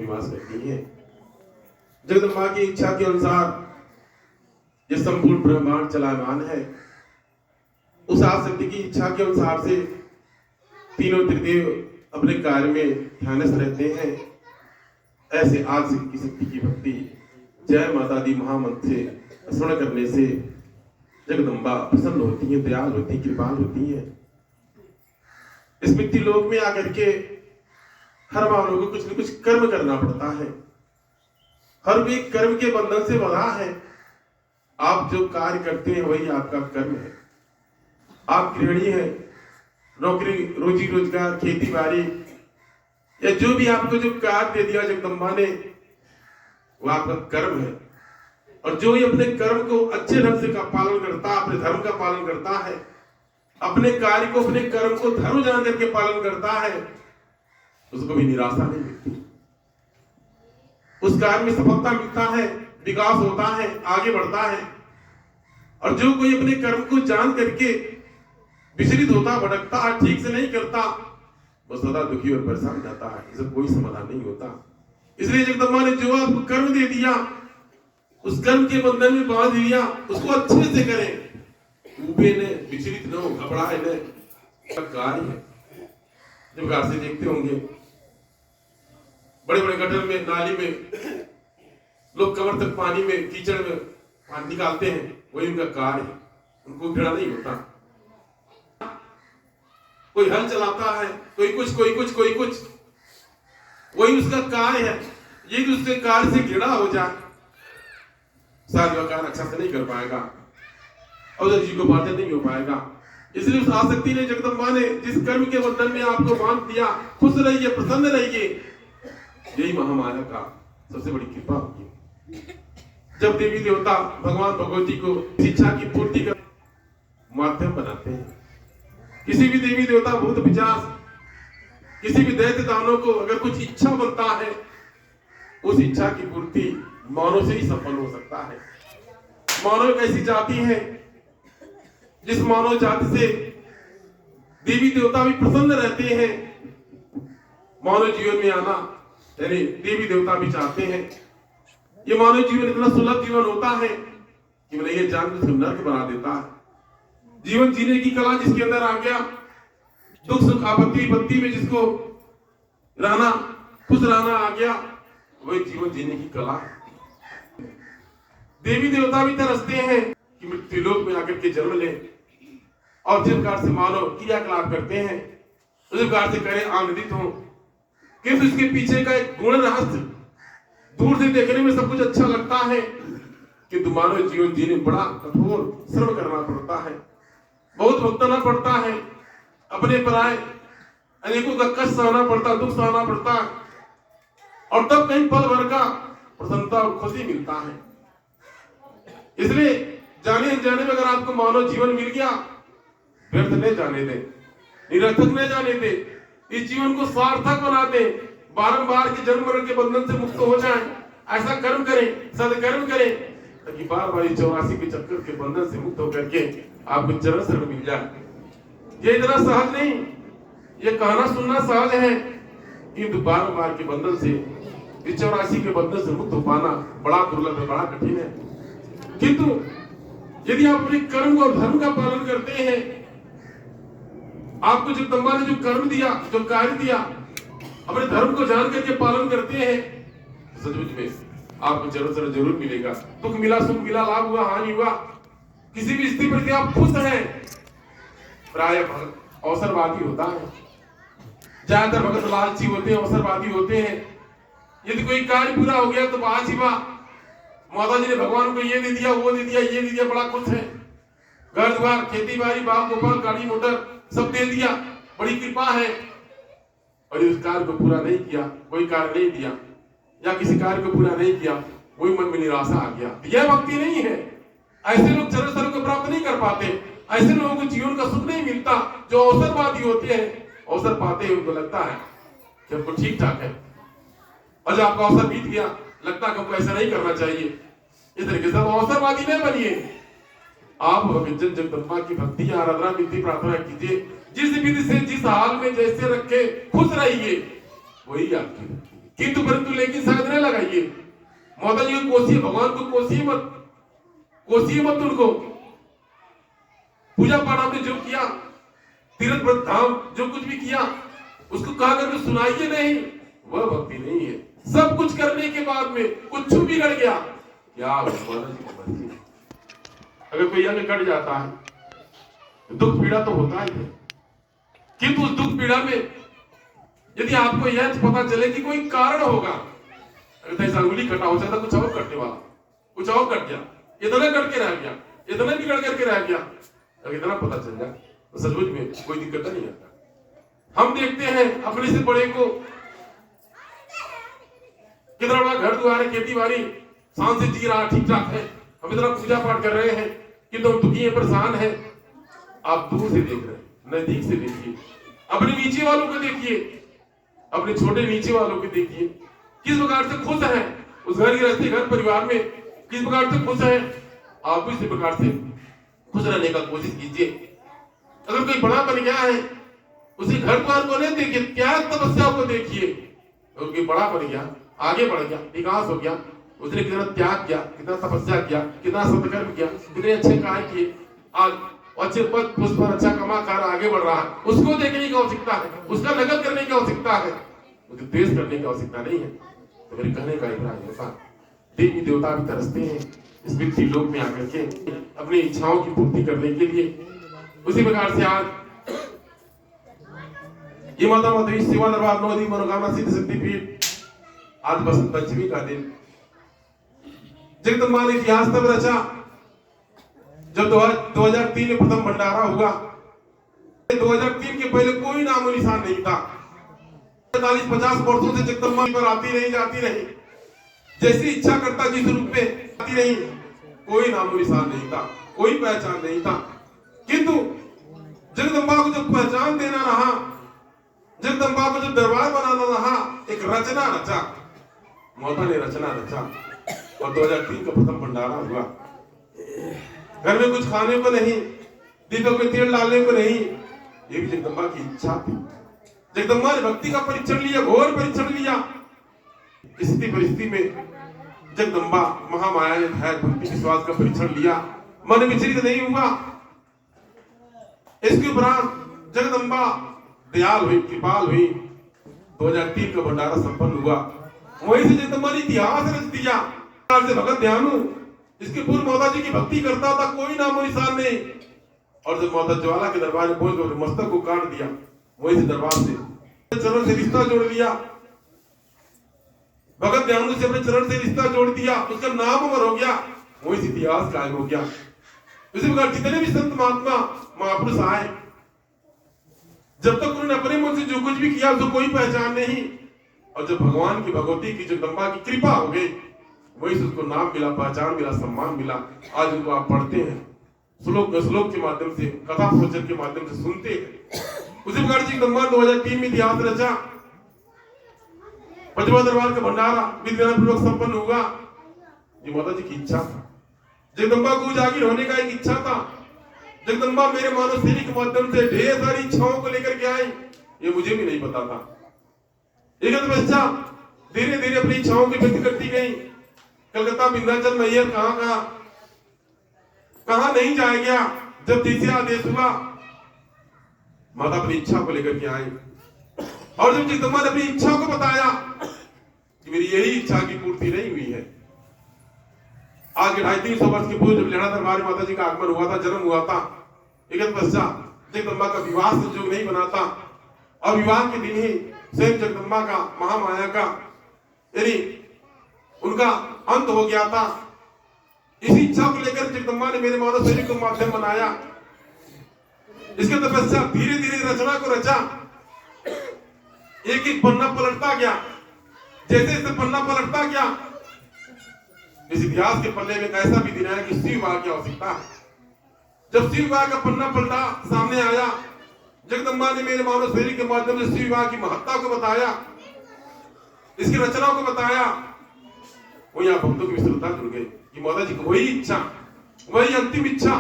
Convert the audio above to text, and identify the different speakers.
Speaker 1: निवास करती है। जगदम्बा की इच्छा के अनुसार ये संपूर्ण ब्रह्मांड चलायमान है। उस आदिशक्ति की इच्छा के अनुसार से तीनों त्रिदेव अपने कार्य में ध्यानस्थ रहते हैं। ऐसे आदिशक्ति की शक्ति की भक्ति जय माता दी महामंत्र से स्मरण करने से जगदम्बा प्रसन्न होती है, दयाल होती है, कृपाल होती है। इस मिट्टी लोक में आकर के हर मानव को कुछ न कुछ कर्म करना पड़ता है। हर भी कर्म के बंधन से बंधा है। आप जो कार्य करते हैं वही आपका कर्म है। आप गृहिणी हैं, नौकरी रोजी रोजगार खेती बाड़ी या जो भी आपको जो कार्य दे दिया जगदम्बा ने वो आपका कर्म है। और जो ही अपने कर्म को अच्छे ढंग से का पालन करता है, अपने धर्म का पालन करता है, अपने कार्य को अपने कर्म को धर्म जान करके पालन करता है, उसको भी निराशा नहीं मिलती। उस कार्य में सफलता मिलता है, विकास होता है, आगे बढ़ता है। और जो कोई अपने कर्म को जान करके विचलित होता, भटकता है, ठीक से नहीं करता, वो सदा दुखी और परेशान जाता है। इससे कोई समाधान नहीं होता। इसलिए जगदम्बा ने जो आपको कर्म दे दिया उस कर्म के बंधन में बांध दिया, उसको अच्छे से करें। ऊबे ने, विचलित न हो, घबराए न, कार्य है। जब घर से देखते होंगे बड़े बड़े गटर में, नाली में लोग कमर तक पानी में, कीचड़ में पानी निकालते हैं, वही उनका कार्य है। उनको घृणा नहीं होता। कोई हल चलाता है, कोई कुछ वही उसका कार्य है। ये उसके कार्य से घृणा हो जाए शायद वह कार्य अच्छा से नहीं कर पाएगा और जी को बातें नहीं हो पाएगा। इसलिए उस आसक्ति ने, जगदम्बा ने जिस कर्म के बंधन में आपको बांध दिया, खुश रहिए, प्रसन्न रहिए। यही महामाया का सबसे बड़ी कृपा होगी। जब देवी देवता भगवान भगवती को शिक्षा की पूर्ति का माध्यम बनाते हैं, किसी भी देवी देवता भूत पिशाच, किसी भी दैत्य दानव को अगर कुछ इच्छा बनता है, उस इच्छा की पूर्ति मानव से ही संपन्न हो सकता है। मानव एक ऐसी जाति है जिस मानव जाति से देवी देवता भी प्रसन्न रहते हैं। मानव जीवन में आना यानी देवी देवता भी चाहते हैं। ये मानव जीवन इतना सुलभ जीवन होता है कि मैंने ये जान के नर्क बना देता है। जीवन जीने की कला जिसके अंदर आ गया, दुख सुख आपत्ति विपत्ति में जिसको रहना, खुश रहना आ गया, वही जीवन जीने की कला है। देवी देवता भी तरसते हैं कि मृत्यु लोक में आकर के जन्म ले और जिस प्रकार से मानव क्रियाकलाप करते हैं उस प्रकार से करें, आनंदित हो। किंतु इसके पीछे का एक गुण रहस्य दूर से देखने में सब कुछ अच्छा लगता है, किंतु मानव जीवन जीने बड़ा कठोर श्रम करना पड़ता है, बहुत भुगतना पड़ता है, अपने पराये अनेकों का कष्ट सहना पड़ता, दुख सहना पड़ता, और तब कहीं पल भर का प्रसन्नता और खुशी मिलता है। इसलिए जाने अनजाने में अगर आपको मानव जीवन मिल गया, व्यर्थ न जाने दे, निरर्थक न जाने दे, इस जीवन को सार्थक बना दे, बारंबार के जन्म मरण के बंधन से मुक्त हो जाए। ऐसा कर्म करें, सदकर्म करें, ताकि बार बार 84 के चक्कर के बंधन से मुक्त होकर के आपको चरण शरण मिल जाए। ये इतना सहज नहीं, ये कहना सुनना सहज है, किंतु बारंबार के बंधन से 84 के बंधन से मुक्त हो पाना बड़ा दुर्लभ है, बड़ा कठिन है। किंतु यदि आप अपने कर्म और धर्म का पालन करते हैं, आपको जगदम्बा ने जो कर्म दिया, जो कार्य दिया, अपने धर्म को जान करके पालन करते हैं, सचमुच में आपको चरण शरण जरूर मिलेगा। दुख मिला, सुख मिला, लाभ हुआ, हानि हुआ, किसी भी स्थिति पर आप खुश हैं, प्राय अवसरवादी होता है। ज्यादातर भगत लालची होते हैं, अवसरवादी होते हैं। यदि कोई कार्य पूरा हो गया तो आज ही माता जी ने भगवान को ये दे दिया, वो दे दिया, ये दे दिया, बड़ा खुश है। घर द्वार, खेती बाड़ी, बाप गोपाल, गाड़ी मोटर सब दे दिया, बड़ी कृपा है। और उस कार्य को पूरा नहीं किया, कोई कार्य नहीं दिया, या किसी कार्य को पूरा नहीं किया, वही मन में निराशा आ गया। यह भक्ति नहीं है। ऐसे लोग चरण शरण को प्राप्त नहीं कर पाते। ऐसे लोगों को जीवन का सुख नहीं मिलता। जो अवसरवादी होते हैं, अवसर पाते हैं, उनको लगता है कि हमको ठीक ठाक है, और जब आपका अवसर बीत गया लगता है कि हमको ऐसा नहीं करना चाहिए। इस तरीके से अवसरवादी नहीं बनिए। आप जगदम्बा की भक्ति आराधना विनती प्रार्थना कीजिए, जिस विधि से जिस हाल में जैसे रखे खुश रहिए, वही आपकी भक्ति है। किंतु परंतु लेकिन शायद नहीं लगाइए। माता जी को कोसिए, भगवान को कोसिए मत उनको। पूजा पाठ आपने जो किया, तीर्थ व्रत धाम जो कुछ भी किया, उसको कहा करके सुनाइए नहीं, वह भक्ति नहीं है। सब कुछ करने के बाद में कुछ बिगड़ गया, क्या माता जी की मर्जी। अगर कोई अंग कट जाता है दुख पीड़ा तो होता ही है, किंतु उस दुख पीड़ा में यदि आपको यह पता चले कि कोई कारण होगा, अगर ऐसा अंगुली कटा हो जाता, कुछ और कटने वाला, कुछ और कट गया, इतना कट के रह गया, इतना बिगड़ करके रह गया, अगर इतना पता चल जाए तो सचमुच में कोई दिक्कत नहीं आता। हम देखते हैं अपने से बड़े को, कितना बड़ा घर द्वार है, खेती बाड़ी शान से जी रहा, ठीक ठाक है, हम इतना पूजा पाठ कर रहे हैं किंतु हम दुखी हैं, परेशान हैं। आप दूर से देख रहे हैं, नजदीक से देखिए, अपने नीचे वालों को देखिए, अपने छोटे नीचे वालों को देखिए, किस प्रकार से खुश है, उस घर गृहस्थी घर परिवार में किस प्रकार से खुश है। आप भी इसी प्रकार से खुश रहने का कोशिश कीजिए। अगर कोई बड़ा बन गया है, उसी घर द्वार को नहीं देखिए, त्याग तपस्या को देखिए। अगर कोई बड़ा बन गया, आगे बढ़ गया, विकास हो गया, उसने कितना त्याग किया, कितना तपस्या किया, कितना सत्कर्म किया, कितने अच्छे कार्य किए, आज अच्छे पद पुष्प पर अच्छा कमा कर आगे बढ़ रहा है, उसको देखने की आवश्यकता है, उसका नकल करने की आवश्यकता है, मुझे द्वेष करने की आवश्यकता नहीं है। तो मेरे कहने का अभिप्राय ऐसा, देवी देवता भी तरसते हैं इस पृथ्वी लोक में आकर के अपनी इच्छाओं की पूर्ति करने के लिए। उसी प्रकार से आज ये माता माधवी सेवा दरबार नवदीप मनोकामना सिद्ध शक्तिपीठ, आज बसंत पंचमी का दिन, जगदम्बा ने इतिहास तब रचा जब 2003 में प्रथम भंडारा हुआ। 2003 के पहले कोई नामो निशान नहीं था। 40-50 वर्षों से जगदम्बा पर आती रही, जाती रही, जैसी इच्छा करता जिस रूप में आती रही, कोई नामो निशान नहीं था, कोई पहचान नहीं था। किंतु जगदम्बा को जब पहचान देना रहा, जगदम्बा को जब दरबार बनाना रहा, एक रचना रचा, माता ने रचना रचा और 2003 का प्रथम भंडारा हुआ। घर में कुछ खाने को नहीं, दीपक में तेल डालने को नहीं, ये भी जगदम्बा की इच्छा थी। जगदम्बा ने भक्ति का परीक्षण लिया, घोर परीक्षण लिया। स्थिति परिस्थिति में जगदम्बा महामाया ने भक्ति विश्वास का परीक्षण लिया, मन विचलित नहीं हुआ। इसके उपरांत जगदम्बा दयाल हुई, कृपाल हुई, 2003 का भंडारा संपन्न हुआ। वहीं से जगदम्बा ने इतिहास रच दिया। से भगत ध्यानु इसके पूर्व माता जी की भक्ति करता था, कोई नामो निशान नहीं, और जब माता ज्वाला के दरबार में पहुंच गए, मस्तक को काट दिया, वहीं से दरबार से चरण से रिश्ता जोड़ लिया। भगत ध्यानु से अपने चरण से रिश्ता जोड़ दिया, उसका नाम अमर हो गया, वहीं से इतिहास कायम हो गया। इसी प्रकार जितने भी संत महात्मा महापुरुष आए, जब तक उन्होंने अपने मुंह से जो कुछ भी किया उसको कोई पहचान नहीं, और जब भगवान की भगवती की जगदम्बा की कृपा हो गई, वही से उसको नाम मिला, पहचान मिला, सम्मान मिला। आज उनको आप पढ़ते हैं, श्लोक के माध्यम से, कथा प्रवचन के माध्यम से सुनते हैं। उसी प्रकार से जगदम्बा 2003 में इतिहास रचा। पंचमा दरबार का भंडारा विधिपूर्वक संपन्न हुआ। ये माता जी की इच्छा था, जगदम्बा को जागीर होने का एक इच्छा था। जगदम्बा मेरे मानव सेवी के माध्यम से ढेर सारी इच्छाओं को लेकर के आई, ये मुझे भी नहीं पता था। एक बच्चा धीरे धीरे अपनी इच्छाओं की व्यक्त करती गई। कलकत्ता विंध्याचल मैयर कहां नहीं जाया गया। जब तीसरा आदेश हुआ, माता अपनी इच्छा को लेकर के आई, और जब जगदम्बा ने अपनी इच्छा को बताया कि मेरी यही इच्छा की पूर्ति नहीं हुई है। आज के 250-300 वर्ष के पूर्व जब लेना दरबार में माता जी का आगमन हुआ था, जन्म हुआ था, एक पश्चात जगदम्बा का विवाह संयोग नहीं बना था, और विवाह के दिन ही स्वयं जगदम्बा का, महामाया का, यानी उनका अंत हो गया था। इसी इच्छा को लेकर जगदम्बा ने मेरे मानव शरीर को माध्यम बनाया। इसके तपस्या धीरे धीरे रचना को रचा। एक एक पन्ना पलटता गया, जैसे जैसे पन्ना पलटता गया, इस इतिहास के पन्ने में ऐसा भी दिन आया कि शिव विवाह की आवश्यकता है। जब शिव विवाह का पन्ना पलटा, सामने आया, जगदम्बा ने मेरे मानव शरीर के माध्यम से शिव विवाह की महत्ता को बताया, इसकी रचना को बताया। वही आप भक्तों की विस्तृतता जुड़ गई कि माता जी को वही इच्छा, वही अंतिम इच्छा